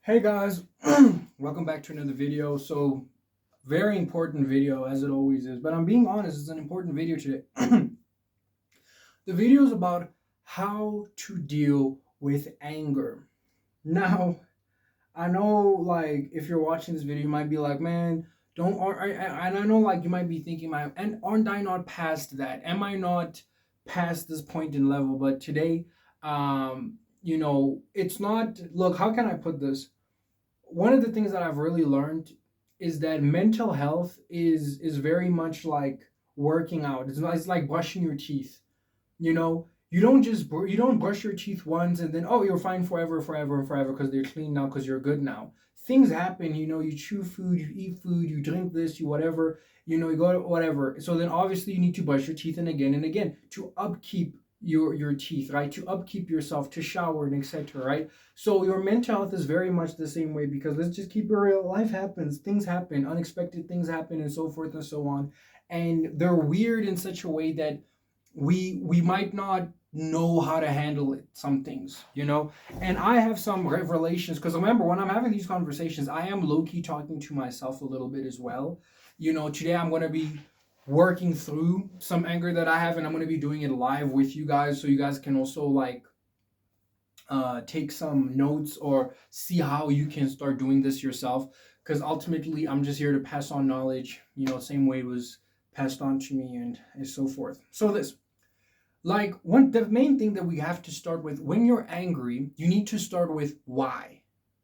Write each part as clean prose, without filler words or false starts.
Hey guys, welcome back to another video. So, very important video as it always is, but I'm being honest, it's an important video today. The video is about how to deal with anger. Now, I know like if you're watching this video, you might be like, man, don't, and I know like you might be thinking, and aren't I not past that? Am I not past this point in level? But today, it's not, look, how can I put this? One of the things that I've really learned is that mental health is very much like working out. It's like brushing your teeth. You don't brush your teeth once and then oh you're fine forever and forever because they're clean now because you're good now. Things happen. You chew food, you eat food, you drink this, you whatever. You go to whatever. So then obviously you need to brush your teeth and again to upkeep your teeth, right? To upkeep yourself, to shower and etc. Right? So your mental health is very much the same way because let's just keep it real. Life happens, things happen, unexpected things happen, and so forth and so on. And they're weird in such a way that we might not know how to handle it, some things. And I have some revelations because remember when I'm having these conversations I am low-key talking to myself a little bit as well. Today I'm going to be working through some anger that I have and I'm going to be doing it live with you guys so you guys can also like take some notes or see how you can start doing this yourself because ultimately I'm just here to pass on knowledge, same way it was passed on to me and so forth. So this, like, the main thing that we have to start with when you're angry, you need to start with why.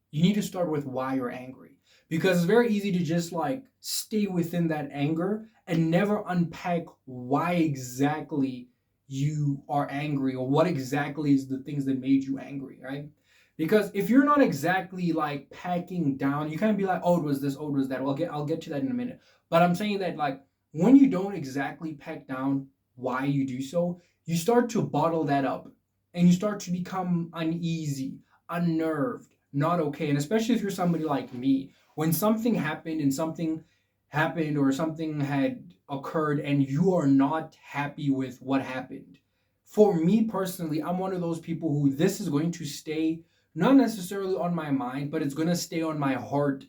You need to start with why you're angry because it's very easy to just like stay within that anger and never unpack why exactly you are angry or what exactly is the things that made you angry, right? Because if you're not exactly like packing down, you can't be like, oh, it was this, oh, it was that. Well, I'll get to that in a minute. But I'm saying that like when you don't exactly pack down why you do so, you start to bottle that up and you start to become uneasy, unnerved, not okay. And especially if you're somebody like me, when something happened and something happened or something had occurred and you are not happy with what happened. For me personally, I'm one of those people who this is going to stay not necessarily on my mind, but it's going to stay on my heart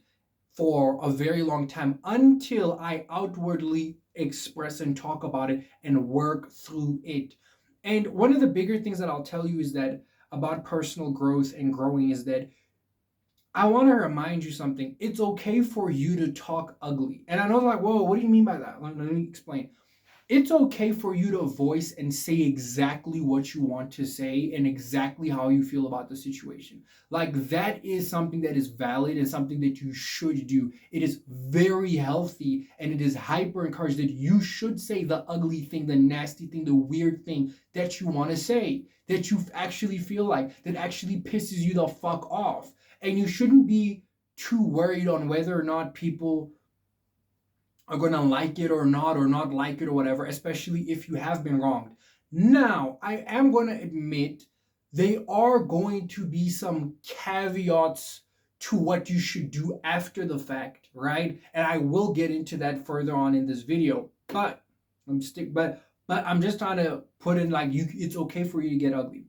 for a very long time until I outwardly express and talk about it and work through it. And one of the bigger things that I'll tell you is that about personal growth and growing is that I want to remind you something. It's okay for you to talk ugly. And I know, like, whoa, what do you mean by that? Let me explain. It's okay for you to voice and say exactly what you want to say and exactly how you feel about the situation. Like, that is something that is valid and something that you should do. It is very healthy and it is hyper encouraged that you should say the ugly thing, the nasty thing, the weird thing that you want to say, that you actually feel like, that actually pisses you the fuck off. And you shouldn't be too worried on whether or not people are going to like it or not like it or whatever, especially if you have been wronged. Now, I am going to admit there are going to be some caveats to what you should do after the fact, right? And I will get into that further on in this video. But I'm just trying to put in like it's okay for you to get ugly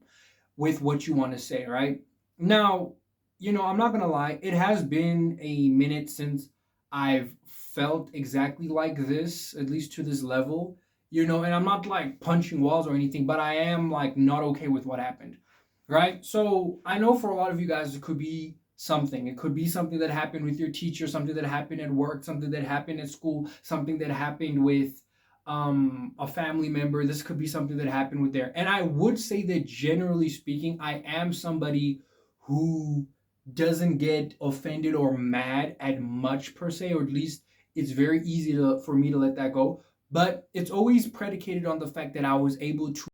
with what you want to say, right? Now, I'm not gonna lie, it has been a minute since I've felt exactly like this, at least to this level, and I'm not like punching walls or anything, but I am like not okay with what happened, right? So I know for a lot of you guys, it could be something. It could be something that happened with your teacher, something that happened at work, something that happened at school, something that happened with a family member. This could be something that happened with there. And I would say that generally speaking, I am somebody who doesn't get offended or mad at much per se, or at least it's very easy for me to let that go. But it's always predicated on the fact that I was able to